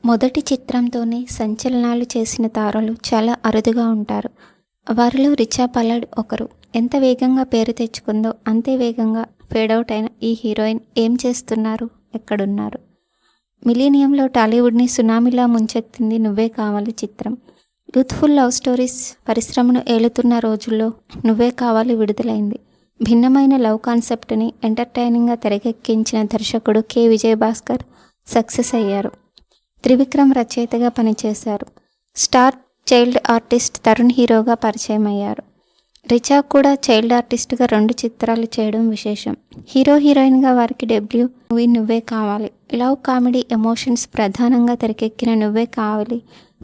మొదటి చిత్రంతోనే సంచలనాలు చేసిన తారలు చాలా అరుదుగా ఉంటారు. వారిలో రిచా పలాడ్ ఒకరు. ఎంత వేగంగా పేరు తెచ్చుకుందో అంతే వేగంగా ఫేడౌట్ అయిన ఈ హీరోయిన్ ఏం చేస్తున్నారు, ఎక్కడున్నారు? మిలీనియంలో టాలీవుడ్ని సునామీలా ముంచెత్తింది నువ్వే కావాలి చిత్రం. యూత్ఫుల్ లవ్ స్టోరీస్ పరిశ్రమను ఏలుతున్న రోజుల్లో నువ్వే కావాలి విడుదలైంది. భిన్నమైన లవ్ కాన్సెప్ట్ని ఎంటర్టైనింగ్గా తెరకెక్కించిన దర్శకుడు కె. విజయభాస్కర్ సక్సెస్ అయ్యారు. త్రివిక్రమ్ రచయితగా పనిచేశారు. స్టార్ చైల్డ్ ఆర్టిస్ట్ తరుణ్ హీరోగా పరిచయం అయ్యారు. రిచా కూడా చైల్డ్ ఆర్టిస్ట్గా 2 చిత్రాలు చేయడం విశేషం. హీరో హీరోయిన్గా వారికి డెబ్యూ మూవీ నువ్వే కావాలి. లవ్ కామెడీ ఎమోషన్స్ ప్రధానంగా తెరకెక్కిన నువ్వే కావాలి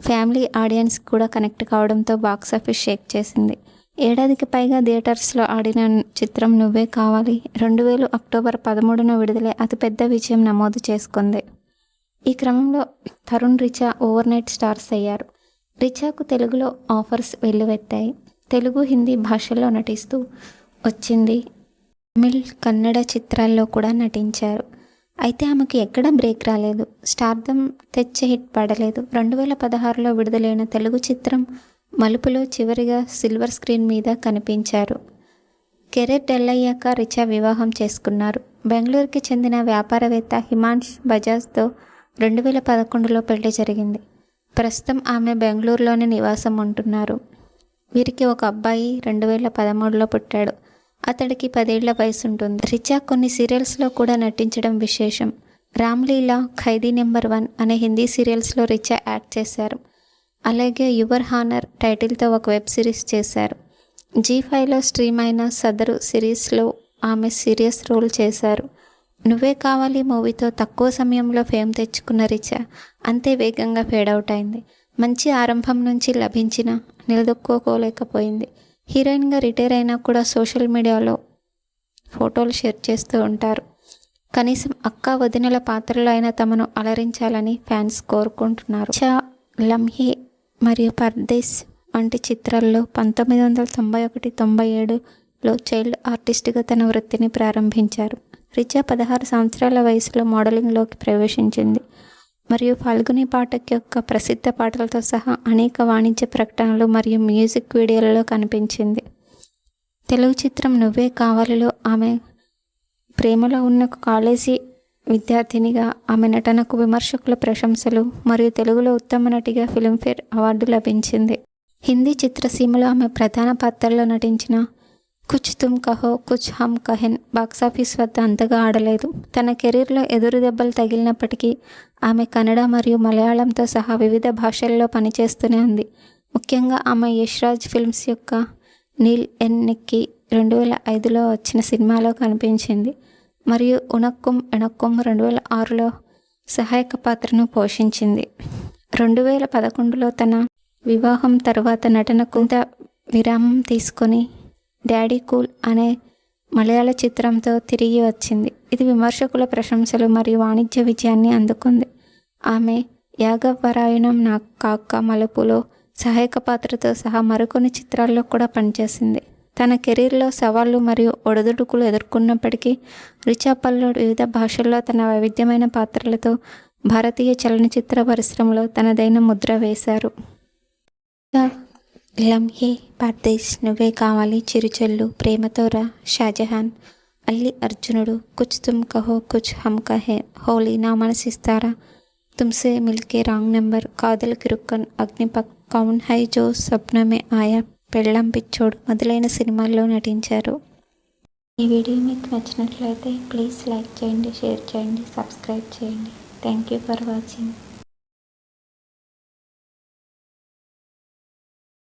ఫ్యామిలీ ఆడియన్స్ కూడా కనెక్ట్ కావడంతో బాక్సాఫీస్ షేక్ చేసింది. ఏడాదికి పైగా థియేటర్స్లో ఆడిన చిత్రం నువ్వే కావాలి 2000 అక్టోబర్ 13న విడుదలై అతిపెద్ద విజయం నమోదు చేసుకుంది. ఈ క్రమంలో Tarun, Richa over night stars అయ్యారు. రిచాకు తెలుగులో ఆఫర్స్ వెల్లువెత్తాయి. తెలుగు, హిందీ భాషల్లో నటిస్తూ వచ్చింది. తమిళ్, కన్నడ చిత్రాల్లో కూడా నటించారు. అయితే ఆమెకు ఎక్కడా బ్రేక్ రాలేదు. స్టార్డమ్ తెచ్చే హిట్ పడలేదు. 2016లో విడుదలైన తెలుగు చిత్రం మలుపులో చివరిగా సిల్వర్ స్క్రీన్ మీద కనిపించారు. కెరీర్ డల్ అయ్యాక రిచా వివాహం చేసుకున్నారు. బెంగళూరుకి చెందిన వ్యాపారవేత్త హిమాంష్ బజాజ్తో 2011లో పెళ్లి జరిగింది. ప్రస్తుతం ఆమె బెంగళూరులోనే నివాసం ఉంటున్నారు. వీరికి ఒక అబ్బాయి 2013లో పుట్టాడు. అతడికి 10 ఏళ్ల వయసు ఉంటుంది. రిచా కొన్ని సీరియల్స్లో కూడా నటించడం విశేషం. రామ్లీలా, ఖైదీ నెంబర్ 1 అనే హిందీ సీరియల్స్లో రిచా యాక్ట్ చేశారు. అలాగే యువర్ హానర్ టైటిల్తో ఒక వెబ్ సిరీస్ చేశారు. జీ5లో స్ట్రీమ్ అయిన సదరు సిరీస్లో ఆమె సీరియస్ రోల్ చేశారు. నువ్వే కావాలి మూవీతో తక్కువ సమయంలో ఫేమ్ తెచ్చుకున్న రిచా అంతే వేగంగా ఫేడౌట్ అయింది. మంచి ఆరంభం నుంచి లభించిన నిలదొక్కుకోలేకపోయింది. హీరోయిన్గా రిటైర్ అయినా కూడా సోషల్ మీడియాలో ఫోటోలు షేర్ చేస్తూ ఉంటారు. కనీసం అక్క, వదినల పాత్రలో అయినా తమను అలరించాలని ఫ్యాన్స్ కోరుకుంటున్నారు. రిచా లమ్హే మరియు పర్దేశ్ వంటి చిత్రాల్లో 1991-97లో చైల్డ్ ఆర్టిస్ట్గా తన వృత్తిని ప్రారంభించారు. రిచా 16 సంవత్సరాల వయసులో మోడలింగ్లోకి ప్రవేశించింది మరియు ఫాల్గుని పాఠక్ యొక్క ప్రసిద్ధ పాటలతో సహా అనేక వాణిజ్య ప్రకటనలు మరియు మ్యూజిక్ వీడియోలలో కనిపించింది. తెలుగు చిత్రం నువ్వే కావాలిలో ఆమె ప్రేమలో ఉన్న కాలేజీ విద్యార్థినిగా ఆమె నటనకు విమర్శకుల ప్రశంసలు మరియు తెలుగులో ఉత్తమ నటిగా ఫిల్మ్ఫేర్ అవార్డు లభించింది. హిందీ చిత్రసీమలో ఆమె ప్రధాన పాత్రలో నటించిన కుచ్ తుమ్ కహో కుచ్ హమ్ కహెన్ బాక్సాఫీస్ వద్ద అంతగా ఆడలేదు. తన కెరీర్లో ఎదురు దెబ్బలు తగిలినప్పటికీ ఆమె కన్నడ మరియు మలయాళంతో సహా వివిధ భాషల్లో పనిచేస్తూనే ఉంది. ముఖ్యంగా ఆమె యష్ రాజ్ ఫిల్మ్స్ యొక్క నీల్ ఎన్ నెక్కి 2005లో వచ్చిన సినిమాలో కనిపించింది మరియు ఉనక్కుం ఎనక్కుం 2006లో సహాయక పాత్రను పోషించింది. 2011లో తన వివాహం తర్వాత నటనకు కొంత విరామం తీసుకొని డాడీ కూల్ అనే మలయాళ చిత్రంతో తిరిగి వచ్చింది. ఇది విమర్శకుల ప్రశంసలు మరియు వాణిజ్య విజయాన్ని అందుకుంది. ఆమె యాగవరాయణం నా కాక్క మలుపులో సహాయక పాత్రతో సహా మరికొన్ని చిత్రాల్లో కూడా పనిచేసింది. తన కెరీర్లో సవాళ్లు మరియు ఒడిదుడుకులు ఎదుర్కొన్నప్పటికీ రిచా పలాడ్ వివిధ భాషల్లో తన వైవిధ్యమైన పాత్రలతో భారతీయ చలనచిత్ర పరిశ్రమలో తనదైన ముద్ర వేశారు. లమ్హే, పర్దేశ్, నువ్వే కావాలి, చిరుచెల్లు, ప్రేమతోరా, షాజహాన్, అల్లి అర్జునుడు, కుచ్ తుమ్ కహో కుచ్ హమ్ కహే, హోలీ, నా మనసిస్తారా, తుమ్సే మిల్కే, రాంగ్ నెంబర్, కాదల్ కిరుక్కన్, అగ్నిపథ్, కౌన్ హై జో సప్నమే ఆయా, పెళ్ళాం పిచ్చోడు మొదలైన సినిమాల్లో నటించారు. ఈ వీడియో మీకు నచ్చినట్లయితే ప్లీజ్ లైక్ చేయండి, షేర్ చేయండి, సబ్స్క్రైబ్ చేయండి. Thank you for watching.